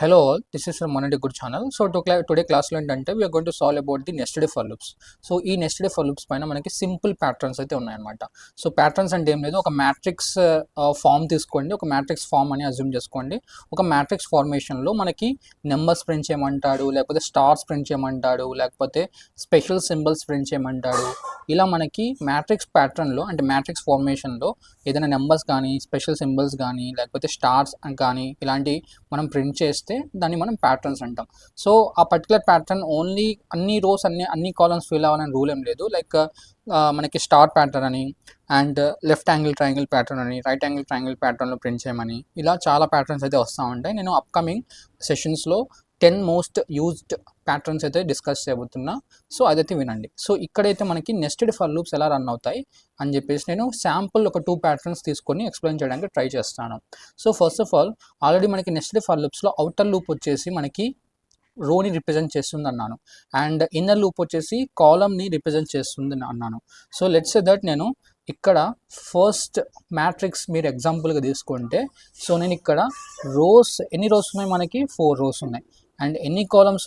Hello all, this is from Monday Good channel. So today class lo entante we are going to solve about the nested for loops. So ee nested for loops పైన మనకి simple patterns అయితే ఉన్నాయన్నమాట. So patterns అంటే ఏం లేదు, ఒక matrix form తీసుకోండి, ఒక మ్యాట్రిక్స్ ఫామ్ అని అజ్యూమ్ చేసుకోండి. ఒక మ్యాట్రిక్స్ ఫార్మేషన్లో మనకి నెంబర్స్ ప్రింట్ చేయమంటాడు, లేకపోతే స్టార్స్ ప్రింట్ చేయమంటాడు, లేకపోతే స్పెషల్ సింబల్స్ ప్రింట్ చేయమంటాడు. ఇలా మనకి మ్యాట్రిక్స్ ప్యాటర్న్లో అంటే మ్యాట్రిక్స్ ఫార్మేషన్లో ఏదైనా నెంబర్స్ కానీ, స్పెషల్ సింబల్స్ కానీ, లేకపోతే స్టార్స్ కానీ ఇలాంటి మనం ప్రింట్ చేస్తే దాన్ని మనం ప్యాటర్న్స్ అంటాం. సో ఆ పర్టికులర్ ప్యాటర్న్ ఓన్లీ అన్ని రోస్ అన్ని కాలమ్స్ ఫిల్ అవ్వాలని రూల్ ఏం లేదు. లైక్ మనకి స్టార్ ప్యాటర్న్ అని, and left angle triangle pattern అని, రైట్ యాంగిల్ ట్రయాంగిల్ ప్యాటర్న్లో ప్రింట్ చేయమని, ఇలా చాలా ప్యాటర్న్స్ అయితే వస్తూ ఉంటాయి. నేను అప్కమింగ్ సెషన్స్లో 10 మోస్ట్ యూజ్డ్ ప్యాటర్న్స్ అయితే డిస్కస్ చేయబోతున్నా. సో అదైతే వినండి. సో ఇక్కడైతే మనకి నెస్టెడ్ ఫర్ లూప్స్ ఎలా రన్ అవుతాయి అని చెప్పేసి నేను శాంపుల్ ఒక 2 ప్యాటర్న్స్ తీసుకొని ఎక్స్ప్లెయిన్ చేయడానికి ట్రై చేస్తాను. So first of all already మనకి నెస్టెడ్ ఫర్ లూప్స్లో అవుటర్ లూప్ వచ్చేసి మనకి రోని రిప్రజెంట్ చేస్తుంది అన్నాను, అండ్ ఇన్నర్ లూప్ వచ్చేసి కాలమ్ని రిప్రజెంట్ చేస్తుంది అన్నాను. సో లెట్స్ సే దట్ నేను ఇక్కడ ఫస్ట్ మ్యాట్రిక్స్ మీరు ఎగ్జాంపుల్గా తీసుకుంటే, సో నేను ఇక్కడ రోస్ ఎన్ని రోస్ ఉన్నాయి, మనకి 4 రోస్ ఉన్నాయి. అండ్ ఎన్ని కాలమ్స్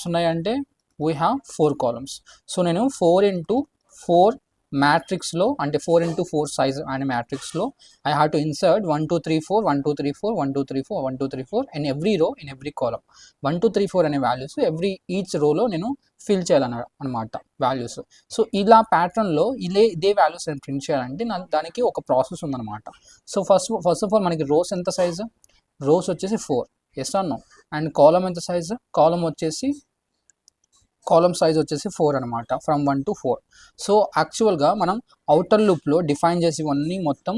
ఉన్నాయి అంటే వీ హ్యావ్ 4 కాలమ్స్. సో నేను 4x4 మ్యాట్రిక్స్లో అంటే 4x4 సైజ్ అనే మ్యాట్రిక్స్లో I have to insert 1 2 3 4 1 2 3 4 1 2 3 4 1 2 3 4 in every రో ఇన్ ఎవ్రీ కాలమ్. 1 2 3 4 అనే వాల్యూస్ ఈచ్ రోలో నేను ఫిల్ చేయాలన్నమాట వాల్యూస్. సో ఇలా ప్యాటర్న్లో ఇదే వాల్యూస్ నేను ప్రింట్ చేయాలంటే దానికి ఒక ప్రాసెస్ ఉందన్నమాట. సో ఫస్ట్ ఆఫ్ ఆల్ మనకి రోస్ ఎంత సైజు, రోస్ వచ్చేసి 4, yes or no. And column ఎంత సైజు, కాలమ్ సైజ్ వచ్చేసి 4 అనమాట, ఫ్రమ్ 1 to 4. సో యాక్చువల్గా మనం అవుటర్ లూప్లో డిఫైన్ చేసేవన్నీ మొత్తం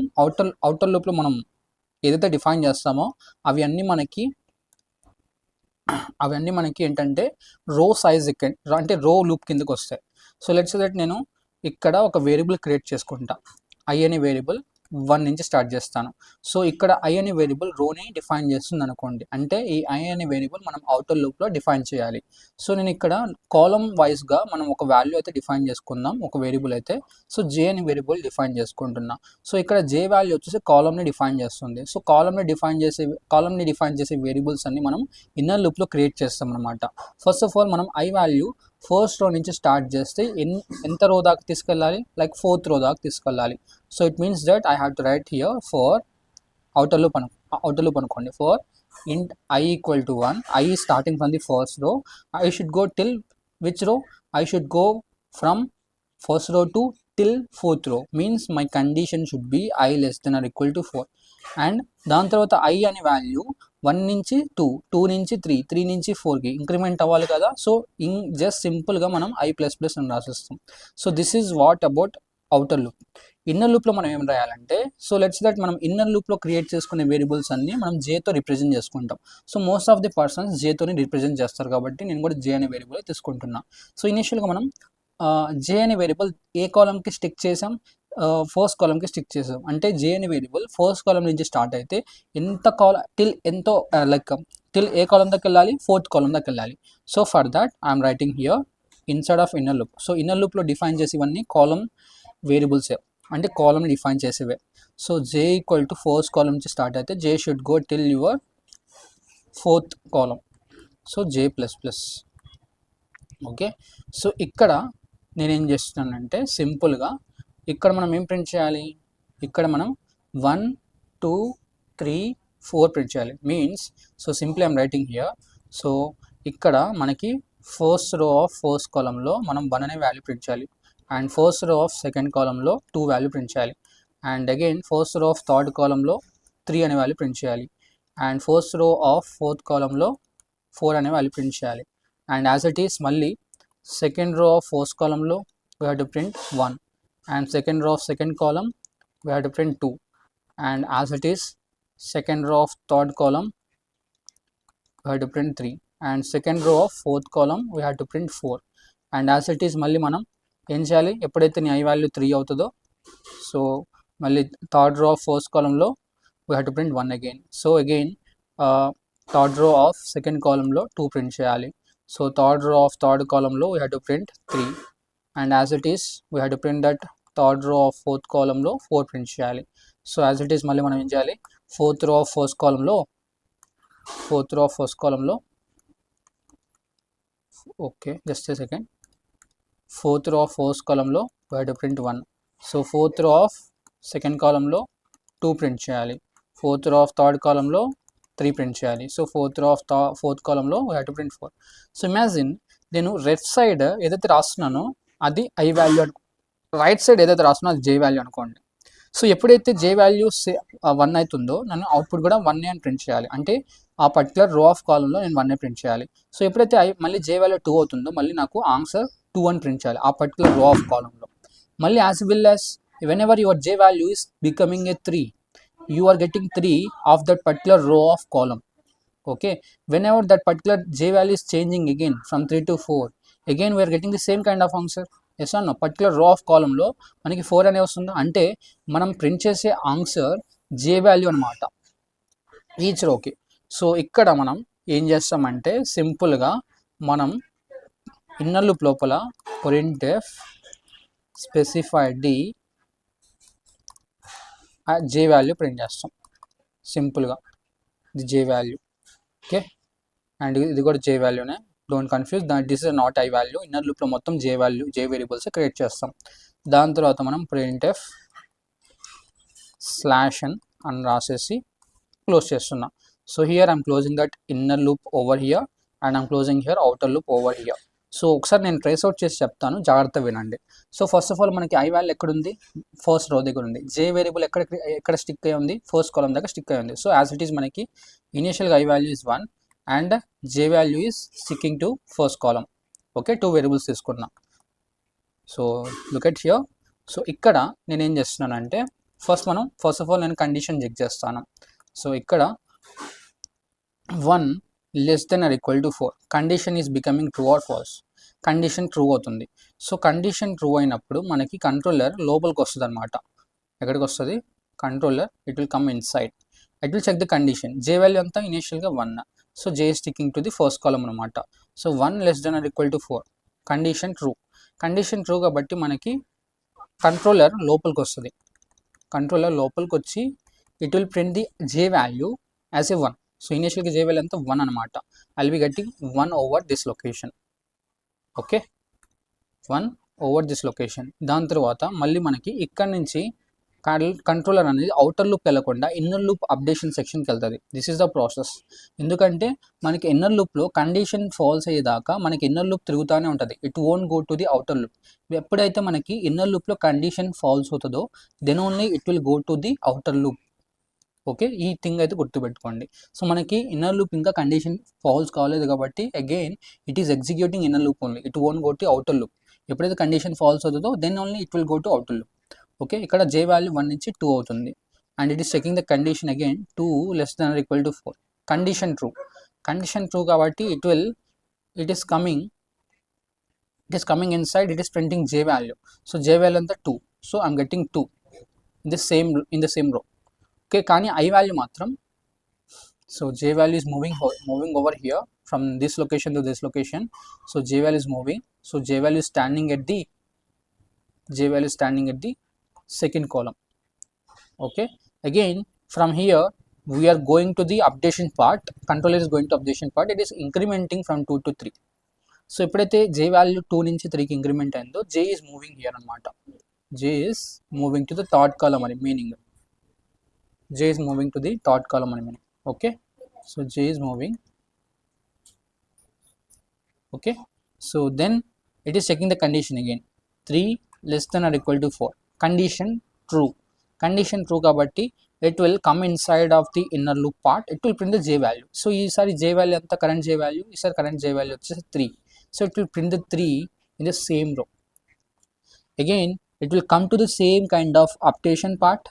అవుటర్ లూప్లో మనం ఏదైతే డిఫైన్ చేస్తామో అవి అన్నీ మనకి ఏంటంటే రో సైజ్ అంటే రో లూప్ కిందకి వస్తాయి. సో లెట్స్ సే దట్ నేను ఇక్కడ ఒక వేరియబుల్ క్రియేట్ చేసుకుంటా, ఐ అనే వేరియబుల్ 1 నుంచి స్టార్ట్ చేస్తాను. సో ఇక్కడ ఐ అనే వేరియబుల్ రోని డిఫైన్ చేస్తుంది అనుకోండి, అంటే ఈ ఐ అనే వేరియబుల్ మనం అవుటర్ లూప్లో డిఫైన్ చేయాలి. సో నేను ఇక్కడ కాలమ్ వైజ్గా మనం ఒక వాల్యూ అయితే డిఫైన్ చేసుకుందాం, ఒక వేరియబుల్ అయితే. సో జే అనే వేరియబుల్ డిఫైన్ చేసుకుంటున్నా. సో ఇక్కడ జే వాల్యూ వచ్చేసి కాలమ్ని డిఫైన్ చేస్తుంది. సో కాలమ్ని డిఫైన్ చేసే వేరియబుల్స్ అన్ని మనం ఇన్నర్ లూప్లో క్రియేట్ చేస్తాం అనమాట. ఫస్ట్ ఆఫ్ ఆల్ మనం ఐ వాల్యూ ఫస్ట్ రో నుంచి స్టార్ట్ చేస్తే ఎంత రో దాకా తీసుకెళ్ళాలి, లైక్ 4th రో దాకా తీసుకెళ్ళాలి. So it means that I have to write here for outer loop అనుకోండి, for int I equal to 1, I is starting from the first row, I should go till which row, I should go from first row to till 4th row, means my condition should be I less than or equal to 4. And దాని తర్వాత I అనే value 1 నుంచి 2, 2 నుంచి 3, 3 నుంచి 4కి increment అవ్వాలి కదా. So just సింపుల్గా మనం I++ అని రాసేస్తాం. So this is what about outer loop. Inner లూప్లో మనం ఏం రాయాలంటే, సో లెట్స్ దట్ మనం ఇన్నర్ లూప్లో క్రియేట్ చేసుకునే వేరియబుల్స్ అన్ని మనం జేతో రిప్రజెంట్ చేసుకుంటాం. So most of the persons జేతోని రిప్రజెంట్ చేస్తారు కాబట్టి నేను కూడా జే అనే వేరియబుల్ తీసుకుంటున్నా. సో ఇనిషియల్గా మనం జే అనే వేరియబుల్ ఏ కాలంకి స్టిక్ చేసాం, ఫస్ట్ కాలంకి స్టిక్ చేసాం. అంటే జే అనే వేరియబుల్ ఫస్ట్ కాలం నుంచి స్టార్ట్ అయితే టిల్ ఏ కాలం దాకా వెళ్ళాలి, 4th కాలం దాకా వెళ్ళాలి. So for that I'm writing here inside of inner loop. So inner లూప్లో డిఫైన్ చేసేవన్నీ కాలం వేరియబుల్సే, అంటే కాలమ్ని డిఫైన్ చేసేవే. So J equal to first column నుంచి స్టార్ట్ అయితే J should go till your 4th column. So J ++. Okay, so ఇక్కడ నేనేం చేస్తున్నానంటే సింపుల్గా ఇక్కడ మనం ఏం ప్రింట్ చేయాలి, ఇక్కడ మనం 1 2 3 4 ప్రింట్ చేయాలి. Means so simply I'm writing here. So ఇక్కడ మనకి ఫస్ట్ రో ఆఫ్ ఫస్ట్ కాలంలో మనం 1 అనే వాల్యూ ప్రింట్ చేయాలి, and first row of second కాలంలో 2 వాల్యూ ప్రింట్ చేయాలి, and again first row of third కాలంలో 3 అనే వాల్యూ ప్రింట్ చేయాలి, and first row of 4th కాలంలో 4 అనే వాల్యూ ప్రింట్ చేయాలి. అండ్ యాజ్ ఇట్ ఈస్ మళ్ళీ సెకండ్ రో ఆఫ్ ఫస్ట్ కాలంలో we have to print 1, and second row of second column we have to print 2, and as it is second row of third column we have to print 3, and second row of 4th column we have to print 4. And as it is మళ్ళీ మనం ఏం చేయాలి, ఎప్పుడైతే నీ I value 3 అవుతుందో, so మళ్ళీ third row of first కాలంలో we have to print 1 again. So again third row of second కాలంలో 2 ప్రింట్ చేయాలి. So third row of third కాలంలో we have to print 3, and as it is we have to print that third row of 4th కాలంలో 4 print చేయాలి. So as it is మళ్ళీ మనం ఏం చేయాలి, 4th రో ఆఫ్ ఫస్ట్ కాలంలో fourth row of first column లో, okay, just a second, fourth row of first column లో we have to print 1. So fourth row of second column లో 2 print చేయాలి, fourth row of third column లో 3 print చేయాలి. So fourth row of fourth column లో we have to print 4. So imagine నేను left side ఏదైతే రాస్తున్నానో అది I value, right side ఏదైతే రాస్తున్నా అది జే వాల్యూ అనుకోండి. సో ఎప్పుడైతే జే వాల్యూ 1 అవుతుందో నన్ను అవుట్పుట్ కూడా 1 అని ప్రింట్ చేయాలి, అంటే ఆ పర్టికులర్ రో ఆఫ్ కాలంలో నేను 1 ప్రింట్ చేయాలి. సో ఎప్పుడైతే మళ్ళీ జే వాల్యూ 2 అవుతుందో మళ్ళీ నాకు ఆన్సర్ 2 అని ప్రింట్ చేయాలి ఆ పర్టికులర్ రో ఆఫ్ కాలంలో. మళ్ళీ as well as when ever your j value is becoming a 3, you are getting 3 of that particular row of column. Okay, whenever that particular j value is changing again from 3 to 4, again we are getting the same kind of answer. yes or no, particular row of column లో మనకి 4 అనే వస్తుంది, అంటే మనం print చేసే answer j value అనమాట each రోకి. So ఇక్కడ మనం ఏం చేస్తామంటే సింపుల్గా మనం ఇన్నర్ లూప్ లోపల printf specify d j value print చేస్తాం సింపుల్గా, ఇది జే వాల్యూ. ఓకే, అండ్ ఇది కూడా జే వాల్యూనే, don't confuse, this is not i value. Inner లూప్లో మొత్తం j value, j variables create చేస్తాం. దాని తర్వాత మనం printf /n అని రాసేసి క్లోజ్ చేస్తున్నాం. So here I'm closing that inner loop over here and I'm closing here outer loop over here. So ఒకసారి నేను ట్రేస్ అవుట్ చేసి చెప్తాను, జాగ్రత్త వినండి. సో ఫస్ట్ ఆఫ్ ఆల్ మనకి ఐ వాల్యూ ఎక్కడ ఉంది, ఫస్ట్ రో దగ్గర ఉంది. జే వేరియబుల్ ఎక్కడ స్టిక్ అయి ఉంది, ఫస్ట్ కాలమ్ దగ్గర స్టిక్ అయి ఉంది. సో యాజ్ ఇట్ ఈస్ మనకి ఇనిషియల్గా i value is 1 and j value is sticking to first column. Okay, 2 variables తీసుకున్నాం. So look at here. So ఇక్కడ నేను ఏం చేస్తున్నానంటే ఫస్ట్ ఆఫ్ ఆల్ నేను కండిషన్ చెక్ చేస్తాను. సో ఇక్కడ 1 less than or equal to 4, condition is becoming true or false. Condition true అవుతుంది. So condition true అయినప్పుడు మనకి కంట్రోలర్ లోపలికి వస్తుంది అనమాట. ఎక్కడికి వస్తుంది, controller it will come inside, it will check the condition. J value అంతా ఇనిషియల్గా 1, so j sticking to the first column అనమాట. So 1 less than or equal to 4, condition true. Condition true కాబట్టి మనకి కంట్రోలర్ లోపలికి వస్తుంది. కంట్రోలర్ లోపలికి వచ్చి it will print the j value as a 1. So ఇనిషియల్గా జే వాల్యూ అంతా 1 అనమాట. I'll be getting 1 over this location. Okay, 1 over this location. దాని తర్వాత మళ్ళీ మనకి ఇక్కడ నుంచి కంట్రోలర్ అనేది అవుటర్ లూప్ వెళ్ళకుండా ఇన్నర్ లూప్ అప్డేషన్ సెక్షన్కి వెళ్తుంది. This is the process. ఎందుకంటే మనకి ఇన్నర్ లూప్లో కండిషన్ ఫాల్స్ అయ్యేదాకా మనకి ఇన్నర్ లూప్ తిరుగుతూనే ఉంటుంది, it won't go to the outer loop. ఎప్పుడైతే మనకి ఇన్నర్ లూప్లో కండిషన్ ఫాల్స్ అవుతుందో then only it will go to the outer loop. Okay, ఈ థింగ్ అయితే గుర్తుపెట్టుకోండి. సో మనకి ఇన్నర్ లూప్ ఇంకా కండిషన్ ఫాల్స్ కాలేదు కాబట్టి again it is executing inner loop only, it won't go to outer loop. ఎప్పుడైతే condition false అవుతుందో then only it will go to outer loop. Okay, ఇక్కడ జే వాల్యూ 1 నుంచి 2 అవుతుంది and it is checking the condition again 2 less than or equal to 4, condition true. Condition true కాబట్టి it is coming inside, it is printing j value. So j value అంతా 2, so I'm getting 2 in the same row. Okay, కానీ i value మాత్రం, so j value is moving over here from this location to this location. So j value is moving, so j value is standing at the second column. Okay, again from here we are going to the updation part, controller is going to updation part, it is incrementing from 2 to 3. So ఎప్పుడైతే j value 2 నుంచి 3కి increment అయిందో j is moving here అనమాట. j is moving to the third column అని meaning, j is moving to the third column అని meaning. Okay, so j is moving. Okay, so then it is checking the condition again, 3 less than or equal to 4, condition true kabatti it will come inside of the inner loop part, it will print the j value. So ఈసారి j value anta current j value, ఈసారి current j value వచ్చేసి 3, so it will print the 3 in the same row. Again it will come to the same kind of updation part,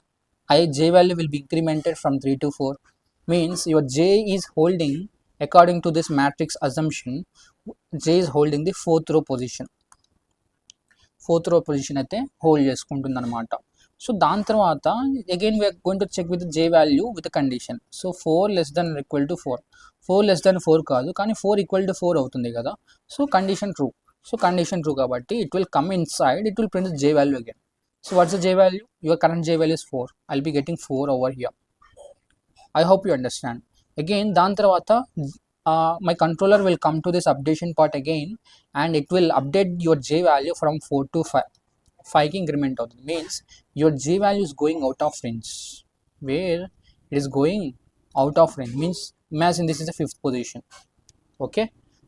j value will be incremented from 3 to 4, means your j is holding, according to this matrix assumption, j is holding the fourth row position అయితే hold చేసుకుంటుంది అనమాట. So దాని తర్వాత again we are going to check with j value with condition. So 4 less than or equal to 4, 4 less than 4 కాదు కానీ 4 equal to 4 అవుతుంది కదా. So condition true, so condition true కాబట్టి it will come inside, it will print j value again. So what's the j value, your current j value is 4, I'll be getting 4 over here. I hope you understand. Again దాని తర్వాత my controller will come to this updation part again and it will update your j value from 4 to 5. 5 కి increment అవుతుంది, means your j value is going out of range. Where it is going out of range means imagine this is the 5th position. Okay,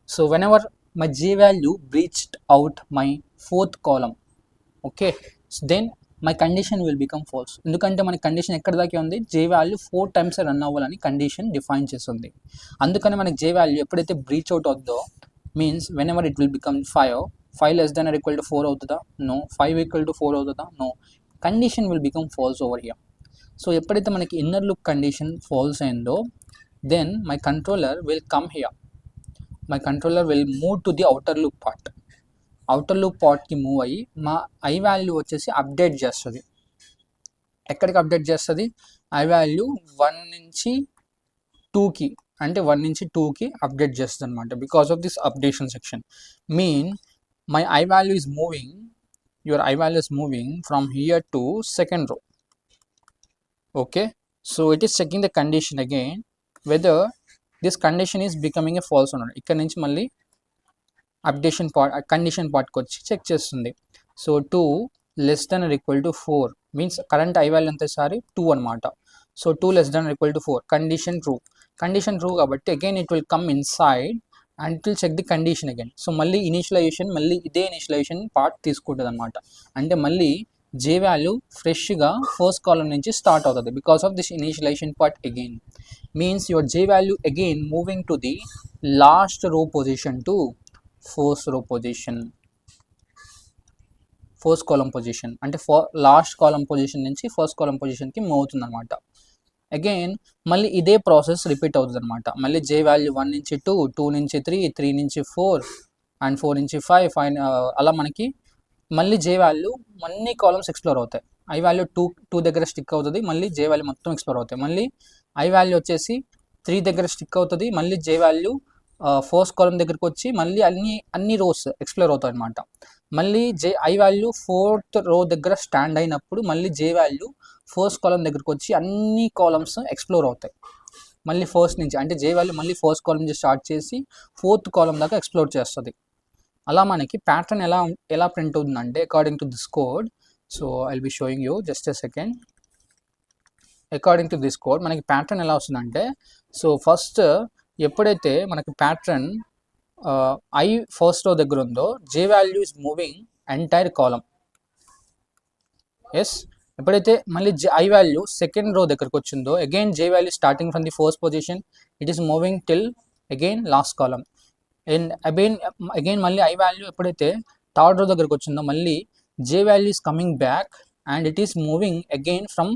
so whenever my j value breached out my 4th column, okay, so then my condition will become false. ఎందుకంటే మన condition ఎక్కడ దాకా ఉంది, j value 4 times run అవ్వాలని condition define చేస్తుంది. అందుకని మనకి j value ఎప్పుడైతే బ్రీచ్ అవుట్ అవుతుందో means whenever it will become 5 less than or equal to 4 అవుతుందా, నో. 5 ఈక్వల్ టు 4 అవుతుందా, no. Condition will become false over here. So ఎప్పుడైతే మనకి ఇన్నర్ లూప్ కండిషన్ ఫాల్స్ అయిందో then my controller will come here. My controller will move to the outer loop part. Outer loop పార్ట్కి move అయ్యి మా I value వచ్చేసి update చేస్తుంది. ఎక్కడికి update చేస్తుంది, ఐ వాల్యూ 1 నుంచి 2కి, అంటే 1 నుంచి 2కి అప్డేట్ చేస్తుంది అనమాట. Because of this updation section mean my I value is moving, your I value is moving from here to second row. Okay, so it is checking the condition again whether this condition is becoming a falls అన్నాడు. ఇక్కడ నుంచి మళ్ళీ updation part condition పార్ట్కి వచ్చి check చేస్తుంది. So 2 less than or equal to 4 means current i value ఎంత సారి 2 అనమాట. So 2 less than or equal to 4, condition true. Condition true కాబట్టి again it will come inside and it will check the condition again. So మళ్ళీ initialization, మళ్ళీ ఇదే initialisation part తీసుకుంటుంది అనమాట. అంటే మళ్ళీ జే వాల్యూ ఫ్రెష్గా ఫస్ట్ కాలం నుంచి స్టార్ట్ అవుతుంది because of this initialization part again. Means your j value again moving to the last row position to fourth row position, first column position, అంటే last column position నుంచి first column పొజిషన్కి move అవుతుంది అనమాట. Again మళ్ళీ ఇదే process repeat అవుతుంది అనమాట. మళ్ళీ జే వాల్యూ 1 నుంచి 2, 2 నుంచి 3, 3 నుంచి 4 అండ్ 4 నుంచి 5, 5 అలా మనకి మళ్ళీ జే వాల్యూ అన్ని కాలమ్స్ ఎక్స్ప్లోర్ అవుతాయి. ఐ వాల్యూ 2 దగ్గర స్టిక్ అవుతుంది, మళ్ళీ జే వాల్యూ మొత్తం ఎక్స్ప్లోర్ అవుతాయి. మళ్ళీ ఐ వాల్యూ వచ్చేసి 3 దగ్గర స్టిక్ అవుతుంది, మళ్ళీ జే వాల్యూ ఫస్ట్ కాలం దగ్గరికి వచ్చి మళ్ళీ అన్ని రోస్ ఎక్స్ప్లోర్ అవుతాయి అనమాట. మళ్ళీ ఐ వాల్యూ 4th రో దగ్గర స్టాండ్ అయినప్పుడు మళ్ళీ జే వాల్యూ ఫస్ట్ కాలం దగ్గరికి వచ్చి అన్ని కాలమ్స్ ఎక్స్ప్లోర్ అవుతాయి. మళ్ళీ ఫస్ట్ నుంచి అంటే జే వాల్యూ మళ్ళీ ఫస్ట్ కాలం నుంచి స్టార్ట్ చేసి 4th కాలం దాకా ఎక్స్ప్లోర్ చేస్తుంది. అలా మనకి ప్యాటర్న్ ఎలా ప్రింట్ అవుతుందంటే according to this code. So I will B showing you just a second. According to this code మనకి ప్యాటర్న్ ఎలా వస్తుందంటే, సో ఫస్ట్ ఎప్పుడైతే మనకి ప్యాటర్న్ ఐ ఫస్ట్ రో దగ్గర ఉందో j value is moving entire column. Yes, ఎప్పుడైతే మళ్ళీ i value second row దగ్గరకు వచ్చిందో again j value starting from the first position it is moving till again last column. And again మళ్ళీ i value ఎప్పుడైతే third row దగ్గరకు వచ్చిందో మళ్ళీ j value is coming back and it is moving again from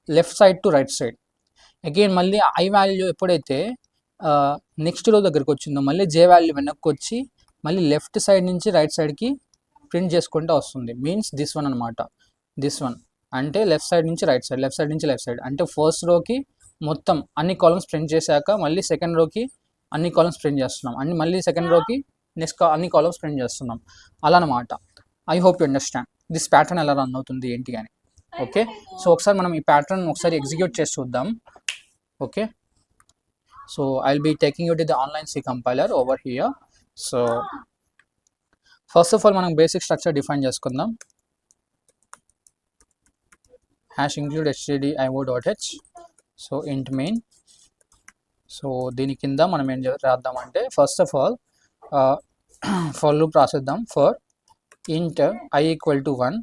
left side to right side. Again మళ్ళీ i value ఎప్పుడైతే next row దగ్గరకు వచ్చిందో మళ్ళీ జే వాల్యూ వెనక్కి వచ్చి మళ్ళీ లెఫ్ట్ సైడ్ నుంచి రైట్ సైడ్కి ప్రింట్ చేసుకుంటూ వస్తుంది. మీన్స్ దిస్ వన్ అనమాట. దిస్ వన్ అంటే లెఫ్ట్ సైడ్ నుంచి రైట్ సైడ్, లెఫ్ట్ సైడ్ నుంచి లెఫ్ట్ సైడ్. అంటే ఫస్ట్ రోకి మొత్తం అన్ని కాలమ్స్ ప్రింట్ చేశాక మళ్ళీ సెకండ్ రోకి అన్ని కాలమ్స్ ప్రింట్ చేస్తున్నాం, అండ్ మళ్ళీ సెకండ్ రోకి నెక్స్ట్ అన్ని కాలమ్స్ ప్రింట్ చేస్తున్నాం, అలా అనమాట. I hope you understand this pattern ఎలా రన్ అవుతుంది ఏంటి అని. ఓకే, సో ఒకసారి మనం ఈ ప్యాటర్న్ ఒకసారి ఎగ్జిక్యూట్ చేసి చూద్దాం. Okay, so I'll be taking you to the online C compiler over here. So first of all మనం బేసిక్ స్ట్రక్చర్ డిఫైన్ చేసుకుందాం. hash include stdio.h. So int main. So దీని కింద మనం ఏం రాద్దాం అంటే first of all for loop రాసేద్దాం. ఫర్ int i equal to 1,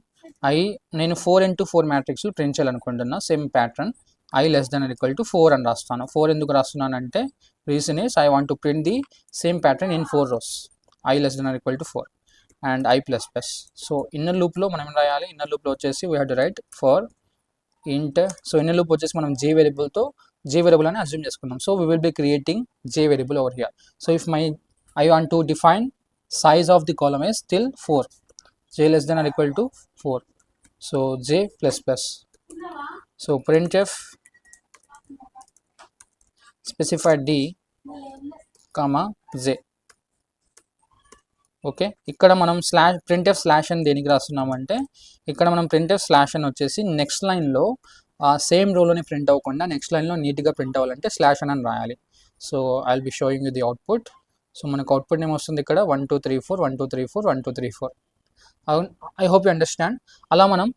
నేను 4 into 4 మ్యాట్రిక్స్లు ప్రింట్ చేయాలనుకుంటున్నా. Same pattern i less than or equal to 4 అని రాస్తాను. 4 ఎందుకు రాస్తున్నాను అంటే reason is I want to print the same pattern in 4 rows. i less than or equal to 4 and i plus plus. So inner లూప్లో మనం ఏం రాయాలి, inner లూప్లో వచ్చేసి we have to right for int. So inner loop వచ్చేసి మనం j వేరియబుల్తో j variable అని assume చేసుకుందాం. So we will be creating j variable over here. So if I want to define size of the column is till 4, j less than or equal to 4. So j plus plus. So printf specify d comma j. Okay, ఇక్కడ మనం printf slash అని దేనికి రాస్తున్నామంటే ఇక్కడ మనం printf slash అని వచ్చేసి next లైన్లో ఆ సేమ్ రోలోనే ప్రింట్ అవ్వకుండా నెక్స్ట్ లైన్లో నీట్గా ప్రింట్ అవ్వాలంటే స్లాష్ అని రాయాలి. So I will B showing you the output. So మనకు అవుట్పుట్ ఏమొస్తుంది ఇక్కడ 1 2 3 4 1 2 3 4 1 2 3 4. I hope you understand. అలా మనం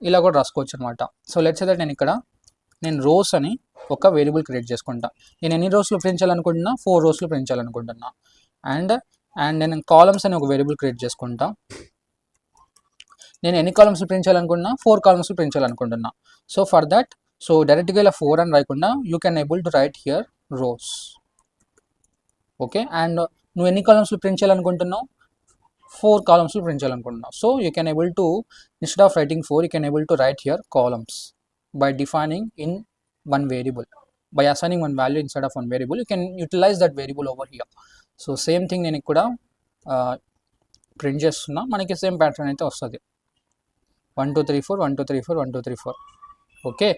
ఇలా కూడా రాసుకోవచ్చు అనమాట. సో లెట్స్ సే దట్ నేను రోస్ అని ఒక వేరియబుల్ క్రియేట్ చేసుకుంటా. నేను ఎన్ని రోస్లో ప్రింట్ చేయాలనుకుంటున్నా, 4 రోస్లో ప్రింట్ చేయాలనుకుంటున్నా. అండ్ నేను కాలమ్స్ అని ఒక వేరియబుల్ క్రియేట్ చేసుకుంటా. నేను ఎన్ని కాలమ్స్ ప్రింట్ చేయాలనుకుంటున్నా, 4 కాలమ్స్ ప్రింట్ చేయాలనుకుంటున్నా. సో ఫర్ దట్, సో డైరెక్ట్గా ఇలా 4 అని రాయకుండా you can able to write here rows. Okay, and నువ్వు ఎన్ని కాలమ్స్లో ప్రింట్ చేయాలనుకుంటున్నావు, 4 కాలమ్స్లో ప్రింట్ చేయాలనుకుంటున్నావు. So you can able to, instead of writing 4, you can able to write here columns by defining in one variable, by assigning one value instead of one variable. You can utilize that variable over here. So same thing నేను ఇక్కడ print చేస్తున్నా, మనకి same pattern అయితే వస్తుంది. 1 2 3 4 1 2 3 4 1 2 3 4. Okay,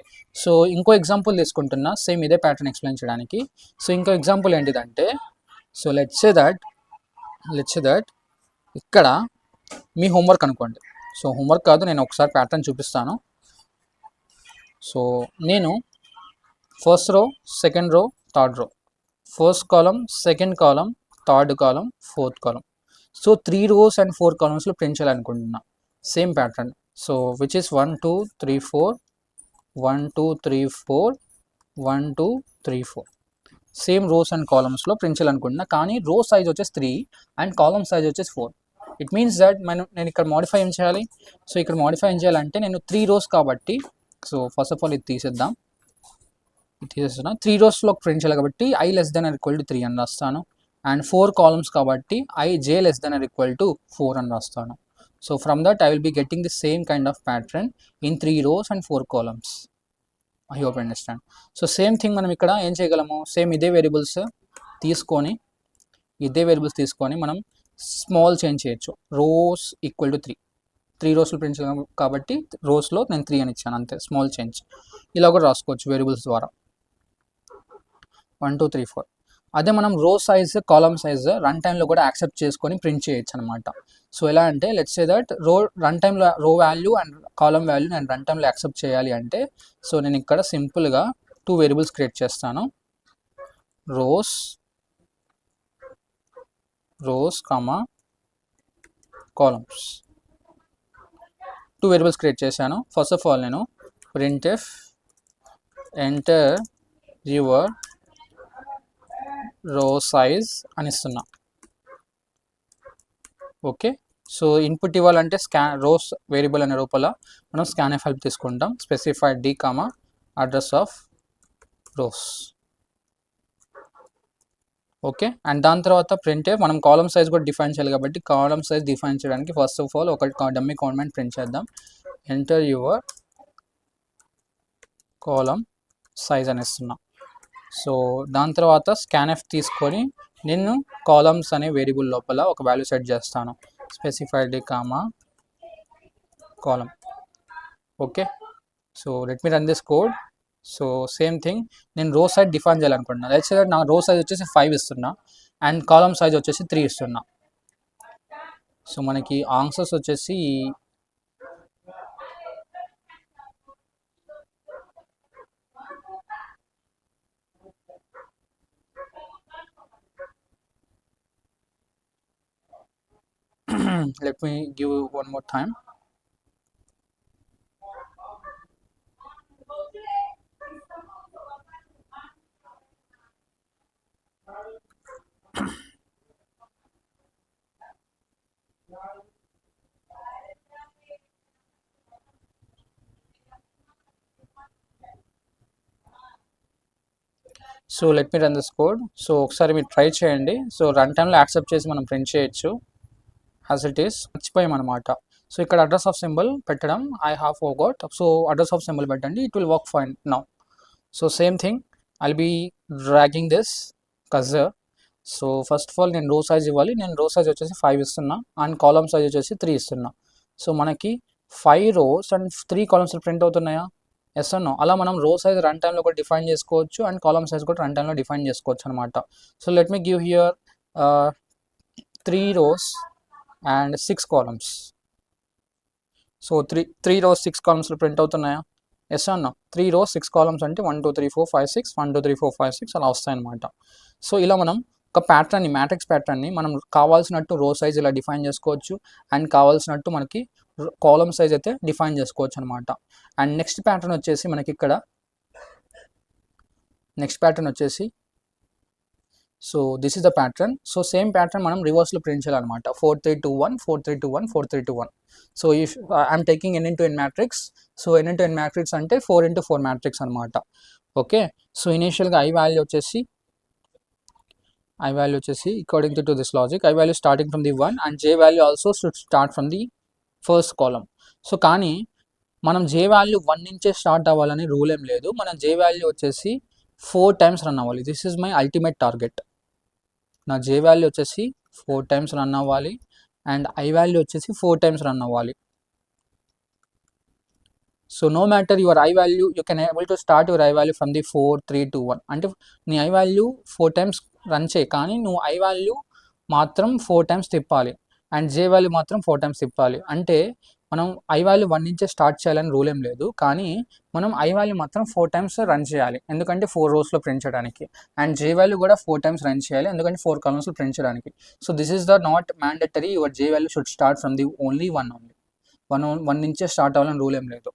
so ఇంకో example తీసుకుంటున్నా same ఇదే pattern explain చేయడానికి. సో ఇంకో ఎగ్జాంపుల్ ఏంటిదంటే, సో లెట్స్ సే దట్ ఇక్కడ మీ హోంవర్క్ అనుకోండి. సో హోంవర్క్ కాదు, నేను ఒకసారి ప్యాటర్న్ చూపిస్తాను. సో నేను first row, second row, third row, first column, second column, third column, fourth column. So 3 rows and 4 columnsలో ప్రింట్ చేయాలనుకుంటున్నా same pattern. So which is 1 2 3 4 1 2 3 4 1 2 3 4. Same rows and కాలమ్స్లో print చేయాలనుకుంటున్నా, కానీ row size వచ్చేసి 3 and column size వచ్చేసి 4. It means that నేను ఇక్కడ modify ఏం చేయాలి. సో ఇక్కడ మోడిఫై ఏం చేయాలంటే, నేను 3 rows కాబట్టి, సో ఫస్ట్ ఆఫ్ ఆల్ ఇది తీసేద్దాం. ఇది తీసేస్తున్నా. 3 rows ప్రింట్ చేయాలి కాబట్టి I less than or equal to 3 అని రాస్తాను. అండ్ 4 columns కాబట్టి j less than or equal to 4 అని రాస్తాను. So from that I will be getting the same kind of pattern in 3 rows and 4 columns. I hope you understand. So same thing మనం ఇక్కడ ఏం చేయగలము, same ఇదే variables తీసుకొని మనం small change చేయొచ్చు. Rows equal to 3 rows print చేయాలి కాబట్టి రోస్లో నేను 3 అని ఇచ్చాను, అంతే, స్మాల్ చేంజ్. ఇలా కూడా రాసుకోవచ్చు వేరియబుల్స్ ద్వారా. 1 2 3 4. అదే మనం row size, column size run టైంలో కూడా యాక్సెప్ట్ చేసుకొని ప్రింట్ చేయొచ్చు అనమాట. సో ఎలా అంటే, లెట్స్ సే దట్ రన్ టైంలో row value and column value నేను రన్ టైంలో యాక్సెప్ట్ చేయాలి అంటే, సో నేను ఇక్కడ సింపుల్గా 2 వేరియబుల్స్ క్రియేట్ చేస్తాను. Rows comma columns, 2 variables create చేశాను. ఫస్ట్ ఆఫ్ ఆల్ నేను printf enter your row size అని ఇస్తున్నా. ఓకే, సో ఇన్పుట్ ఇవ్వాలంటే రోస్ వేరియబుల్ అనే రూపంలో మనం స్కాన్ఎఫ్ హెల్ప్ తీసుకుంటాం. Specified D comma address of rows. Okay, and దాని తర్వాత printf మనం కాలమ్ సైజ్ కూడా డిఫైన్ చేయాలి కాబట్టి కాలమ్ సైజ్ డిఫైన్ చేయడానికి ఫస్ట్ ఆఫ్ ఆల్ ఒక డమ్మీ కామెంట్ ప్రింట్ చేద్దాం. ఎంటర్ యువర్ కాలమ్ సైజ్ అని ఇస్తున్నా. సో దాని తర్వాత స్కాన్ఎఫ్ తీసుకొని నేను కాలమ్స్ అనే వేరియబుల్ లోపల ఒక వాల్యూ సెట్ చేస్తాను. Specified comma column. Okay, so let me run this code. So same thing నేను రో సైజ్ డిఫైన్ చేయాలనుకుంటున్నా. లెట్స్ సే నా రో సైజ్ వచ్చేసి 5 ఇస్తున్నా అండ్ కాలమ్ సైజ్ వచ్చేసి 3 ఇస్తున్నా. సో మనకి ఆన్సర్స్ వచ్చేసి let me give one more time. So let me run this code. So ఒకసారి మీరు ట్రై చేయండి. సో రన్ టైంలో యాక్సెప్ట్ చేసి మనం ప్రింట్ చేయొచ్చు యాజ్ ఇట్ ఈస్. మర్చిపోయామన్నమాట. సో ఇక్కడ అడ్రస్ ఆఫ్ సింబల్ పెట్టడం I have forgot. So address of symbol పెట్టండి, it will work fine now. So same thing I'll be dragging this cursor. So first of all నేను row size ఇవ్వాలి. నేను row size వచ్చేసి 5 ఇస్తున్నా and column size వచ్చేసి 3 ఇస్తున్నా. So మనకి 5 rows and 3 columns print అవుతున్నాయా? Yes no. అలా మనం రో సైజ్ రన్ టైంలో కూడా డిఫైన్ చేసుకోవచ్చు అండ్ కాలమ్ సైజ్ కూడా రన్ టైంలో డిఫైన్ చేసుకోవచ్చు అనమాట. So let me give here 3 rows and 6 columns. So 3 rows 6 columnsలో ప్రింట్ అవుతున్నాయా? ఎస్ అన్న 3 rows 6 columns అంటే 1 2 3 4 5 6 1 2 3 4 5 6 అలా వస్తాయన్నమాట. సో ఇలా మనం ఒక ప్యాటర్న్ని మ్యాట్రిక్స్ ప్యాటర్న్ని మనం కావాల్సినట్టు రో సైజ్ ఇలా డిఫైన్ చేసుకోవచ్చు అండ్ కావాల్సినట్టు మనకి కాలమ్ సైజ్ అయితే డిఫైన్ చేసుకోవచ్చు అనమాట. అండ్ నెక్స్ట్ ప్యాటర్న్ వచ్చేసి మనకి ఇక్కడ నెక్స్ట్ ప్యాటర్న్ వచ్చేసి so this is the pattern. So same pattern మనం రివర్స్లో ప్రింట్ చేయాలన్నమాట. 4 3 2 1 4 3 2 1 4 3 2 1. So if I'm taking n into n matrix, so n into n matrix అంటే 4 into 4 మ్యాట్రిక్స్ అనమాట. ఓకే, సో ఇనీషియల్గా ఐ వాల్యూ వచ్చేసి according to this logic I value starting from the 1 and j value also should start from the first column. So కానీ మనం జే value 1 నుంచే start అవ్వాలని rule ఏం లేదు. మన జే వాల్యూ వచ్చేసి 4 times రన్ అవ్వాలి. This is my ultimate target. నా జే వాల్యూ వచ్చేసి 4 times రన్ అవ్వాలి అండ్ ఐ వాల్యూ వచ్చేసి 4 times రన్ అవ్వాలి. So no matter your I value you can able to start your I value from the 4 3 2 1. అంటే నీ I value 4 times run చేయి, కానీ నువ్వు ఐ వాల్యూ మాత్రం 4 times తిప్పాలి అండ్ జే వాల్యూ మాత్రం 4 times తిప్పాలి. అంటే మనం ఐ వాల్యూ 1 నుంచే స్టార్ట్ చేయాలని రూల్ ఏం లేదు, కానీ మనం ఐ వాల్యూ మాత్రం 4 times రన్ చేయాలి, ఎందుకంటే 4 rows ప్రింట్ చేయడానికి. అండ్ జే వాల్యూ కూడా 4 times రన్ చేయాలి, ఎందుకంటే 4 columns ప్రింట్ చేయడానికి. So this is the not mandatory your j value should start from the only 1 నుంచే స్టార్ట్ అవ్వాలని రూల్ ఏం లేదు.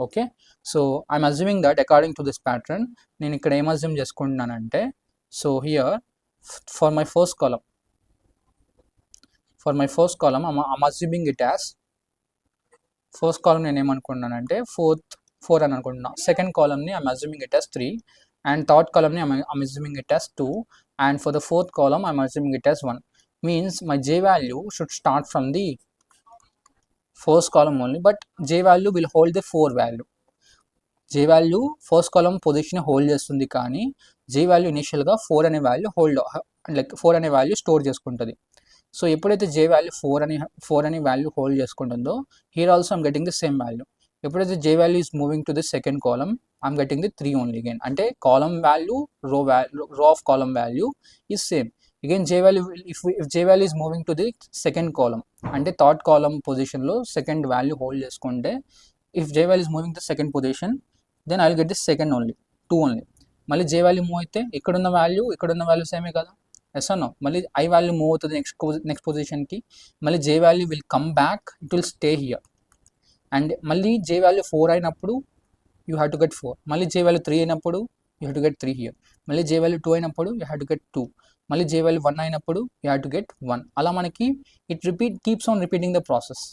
Okay, so I'm assuming that according to this pattern నేను ఇక్కడ ఏం అజ్యూమ్ చేసుకుంటున్నానంటే, so here for my first column I'm assuming it as first column నేను ఏమనుకుంటున్నానంటే 4 అని అనుకుంటున్నాను. సెకండ్ కాలమ్ని I'm assuming it as 3 and third కాలమ్ని I'm assuming it as 2 and for the fourth column I'm assuming it as 1. Means my j value should start from the first column only, but j value will hold the 4 value. j value first column position hold చేస్తుంది, కానీ j value ఇనిషియల్గా 4 అనే value like 4 అనే value store చేసుకుంటుంది. So ఎప్పుడైతే j value 4 అనే value hold చేసుకుంటుందో here also I'm getting the same value. ఎప్పుడైతే j value is moving to the second column I'm getting the 3 only again. అంటే column value row of column value is same. Again j value, if j value is moving to the second column అంటే third column పొజిషన్లో second value hold చేసుకుంటే, if j value is moving to second position then I'll get the second only 2 only. మళ్ళీ j value move అయితే ఇక్కడున్న value సేమే కదా, yes no. మళ్ళీ i value move అవుతుంది నెక్స్ట్ పొజిషన్కి, మళ్ళీ j value will come back, it will stay here. And మళ్ళీ j value 4 అయినప్పుడు you have to get 4, మళ్ళీ j value 3 అయినప్పుడు you have to get 3 here, మళ్ళీ j value 2 అయినప్పుడు you have to get 2, మళ్ళీ j value 1 అయినప్పుడు you have to get 1. అలా మనకి it keeps on repeating the process.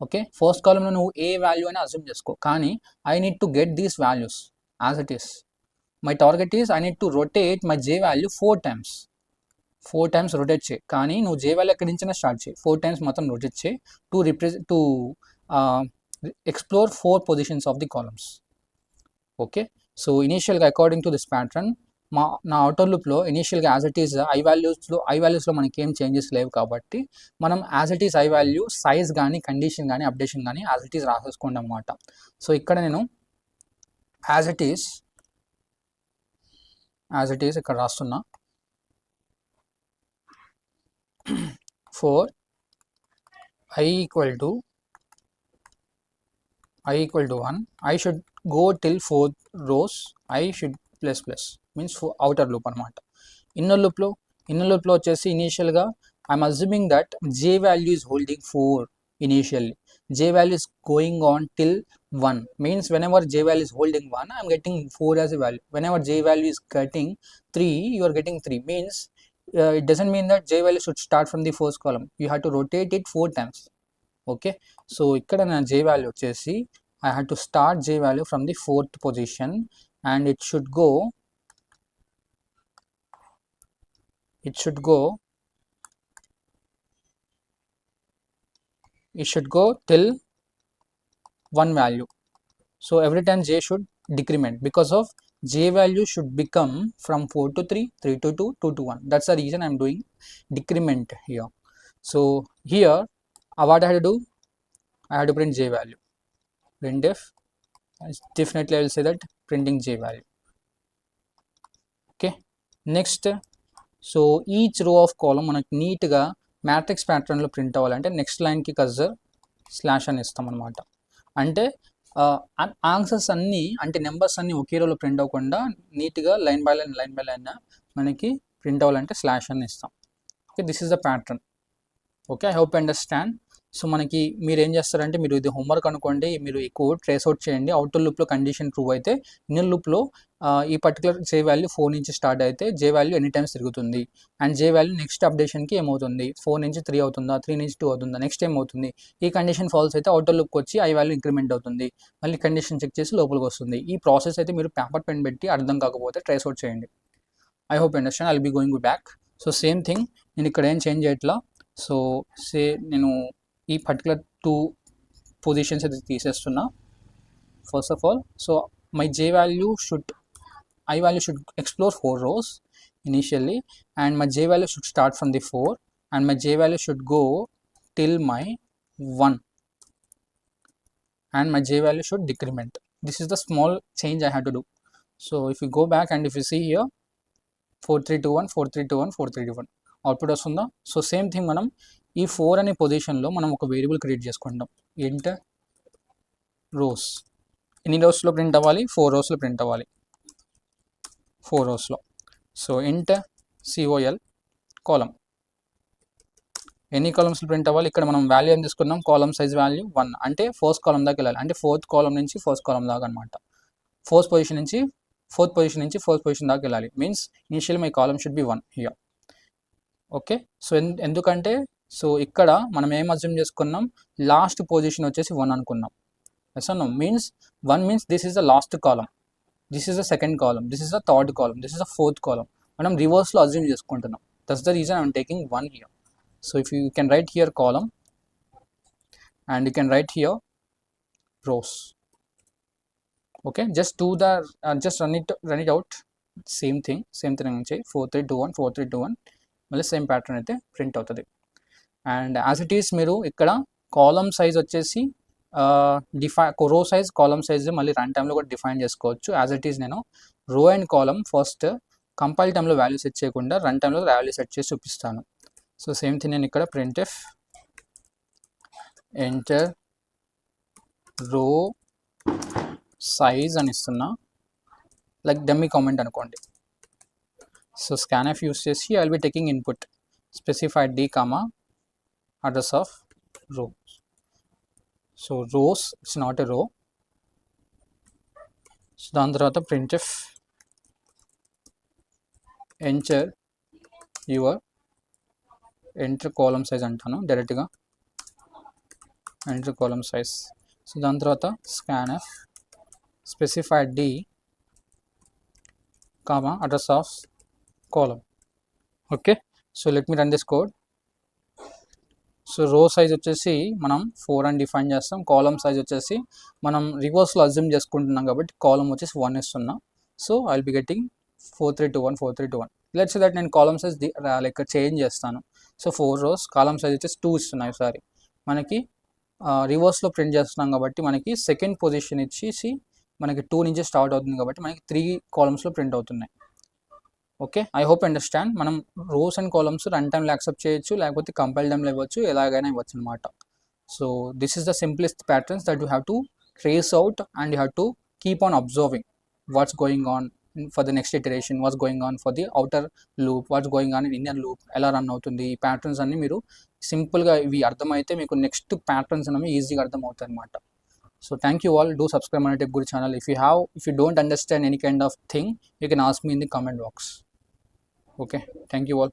Okay, first కాలంలో నువ్వు ఏ వాల్యూ అయినా అజ్యూమ్ చేసుకో, కానీ I need to get these values as it is. My target is I need to rotate my j value 4 times. 4 times rotate చేయి, కానీ నువ్వు జే value ఎక్కడి నుంచైనా స్టార్ట్ చేయి, 4 times మాత్రం రొటేట్ చేయి to explore 4 positions of the columns. Okay, so ఇనీషియల్గా according to this pattern నా అవుటర్ లూప్లో ఇనీషియల్గా యాజ్ ఇట్ ఈస్ ఐ వాల్యూస్లో మనకి ఏం చేంజెస్ లేవు, కాబట్టి మనం as it is I value size కానీ కండిషన్ కానీ అప్డేషన్ కానీ యాజ్ ఇట్ ఈస్ రాసేసుకోండి అనమాట. సో ఇక్కడ నేను యాజ్ ఇట్ ఈస్ ఇక్కడ రాస్తున్నా 4 i equal to 1 I should go till 4 rows I should plus means outer loop అనమాట. ఇన్నర్ లూప్లో వచ్చేసి ఇనీషియల్గా I'm assuming that J value is holding 4 initially. J value is going on till 1 means whenever J value is holding 1 I'm getting 4 as a value. Whenever J value is getting 3 you are getting 3 means it doesn't mean that J value should start from the first column, you have to rotate it 4 times. Okay, so ఇక్కడ నా J value వచ్చేసి I had to start j value from the 4th position and it should go till 1 value. So every time j should decrement because of j value should become from 4 to 3, 3 to 2, 2 to 1. That's the reason I'm doing decrement here. So here what I had to do, I had to print j value. printf, definitely I will say that printing j value. Okay, next, so each row of column మనకి నీట్గా matrix ప్యాటర్న్లో print అవ్వాలంటే next లైన్కి cursor slash అని ఇస్తాం అనమాట. అంటే answers అన్నీ అంటే నెంబర్స్ అన్నీ ఒకే రోలో ప్రింట్ అవ్వకుండా నీట్గా లైన్ బై లైన్ మనకి ప్రింట్ అవ్వాలంటే స్లాష్ అని ఇస్తాం. Okay, this is the pattern. Okay, I hope understand. So మనకి మీరు ఏం చేస్తారంటే మీరు ఇది హోంవర్క్ అనుకోండి, మీరు ఈ కోడ్ ట్రేస్ అవుట్ చేయండి. అవుటర్ లూప్లో కండిషన్ ట్రూ అయితే ఇన్నర్ లూప్లో ఈ పర్టికులర్ జే వాల్యూ 4 నుంచి స్టార్ట్ అయితే జే వాల్యూ ఎనీ టైమ్స్ తిరుగుతుంది. అండ్ జే వాల్యూ నెక్స్ట్ అప్డేషన్కి ఏమవుతుంది, 4 నుంచి 3 అవుతుందా, 3 నుంచి 2 అవుతుందా, నెక్స్ట్ ఏమవుతుంది. ఈ కండిషన్ ఫాల్స్ అయితే అవుటర్ లూప్కి వచ్చి ఐ వాల్యూ ఇంక్రిమెంట్ అవుతుంది. మళ్ళీ కండిషన్ చెక్ చేసి లోపలికి వస్తుంది. ఈ ప్రాసెస్ అయితే మీరు పేపర్ పెన్ పెట్టి అర్థం కాకపోతే ట్రేస్ అవుట్ చేయండి. I hope understand. I'll be going back. So same thing, నేను ఇక్కడ ఏం చేంజ్ చేయట్లా. సో నేను ఈ పర్టికులర్ 2 పొజిషన్స్ అయితే తీసేస్తున్నా first of all. So my j value should I value should explore 4 rows initially, and my j value should start from the 4, and my j value should go till my 1, and my j value should decrement. This is the small change I had to do. So if you go back and if you see here 4321 4321 4321 output వస్తుందా. So same thing మనం ఈ 4 అనే పొజిషన్లో మనం ఒక variable create చేసుకుంటాం. ఏంట rose, ఎన్ని రోస్లో ప్రింట్ అవ్వాలి, 4 రోస్లో ప్రింట్ అవ్వాలి, 4 రోస్లో. సో ఇంట్ COL కాలం, ఎన్ని కాలమ్స్లో ప్రింట్ అవ్వాలి. ఇక్కడ మనం వాల్యూ ఏం తీసుకున్నాం, కాలమ్ సైజ్ వాల్యూ 1 అంటే ఫస్ట్ కాలం దాకా వెళ్ళాలి, అంటే 4th కాలం నుంచి ఫస్ట్ కాలం దాకా అనమాట. ఫోర్త్ పొజిషన్ నుంచి ఫోర్త్ పొజిషన్ దాకా వెళ్ళాలి. Means initial my column should be 1 here. Okay, so ఎందుకంటే సో ఇక్కడ మనం ఏం అజ్యూమ్ చేసుకున్నాం, లాస్ట్ పొజిషన్ వచ్చేసి 1 అనుకున్నాం. Yes no, means 1 means this is the last column, this is the second column, this is the third column, this is the fourth column. మనం రివర్స్లో assume చేసుకుంటున్నాం. That's the reason I'm taking 1 here. So if you can write here column and you can write here rows. Okay, just do the just run it out. Same thing నుంచి 4321 4321 మళ్ళీ same pattern అయితే print అవుతుంది. And as it is మీరు ఇక్కడ column size వచ్చేసి row size column size మళ్ళీ run టైంలో కూడా డిఫైన్ చేసుకోవచ్చు. యాజ్ ఇట్ ఈస్ నేను రో అండ్ కాలమ్ ఫస్ట్ కంపైల్ టైంలో వాల్యూ సెట్ చేయకుండా రన్ టైంలో వాల్యూ సెట్ చేసి చూపిస్తాను. సో సేమ్ థింగ్ నేను ఇక్కడ printf ఎంటర్ రో సైజ్ అని ఇస్తున్నా, లైక్ డమ్మీ కామెంట్ అనుకోండి. సో scanf యూస్ చేసి I will be taking input specified d comma address of row. So rows it's not a row. So దాని తర్వాత printf enter your enter column size అంటాను డైరెక్ట్గా, enter column size. So దాని తర్వాత scanf specified d comma address of column. Okay, so let me run this code. So row size వచ్చేసి మనం 4 అని define చేస్తాం, కాలమ్ సైజ్ వచ్చేసి మనం రివర్స్లో అజ్యూమ్ చేసుకుంటున్నాం కాబట్టి కాలమ్ వచ్చేసి 1 ఇస్తున్నాం. So I will be getting 4321 4321. Let's say that నేను కాలమ్ సైజ్ లైక్ చేంజ్ చేస్తాను. సో 4 rows కాలమ్ సైజ్ వచ్చేసి 2 ఇస్తున్నాయి. సారీ, మనకి రివర్స్లో ప్రింట్ చేస్తున్నాం కాబట్టి మనకి సెకండ్ పొజిషన్ ఇచ్చేసి మనకి 2 నుంచి స్టార్ట్ అవుతుంది కాబట్టి మనకి 3 కాలమ్స్లో ప్రింట్ అవుతున్నాయి. Okay, I hope understand. మనం రోస్ అండ్ కాలమ్స్ రన్ టైంలో యాక్సెప్ట్ చేయొచ్చు, లేకపోతే కంపైల్ టైంలో ఇవ్వచ్చు, ఎలాగైనా ఇవ్వచ్చు అనమాట. So this is the simplest patterns that you have to trace out and you have to keep on observing what's going on for the next iteration, what's going on for the outer loop, what's going on in inner loop, ఎలా run అవుతుంది. ఈ patterns అన్ని మీరు సింపుల్గా ఇవి అర్థమైతే మీకు next patterns అనేవి ఈజీగా అర్థమవుతాయి అనమాట. So thank you all. Do subscribe my Tech Guru channel. If you don't understand any kind of thing, you can ask me in the comment box. Okay, thank you all.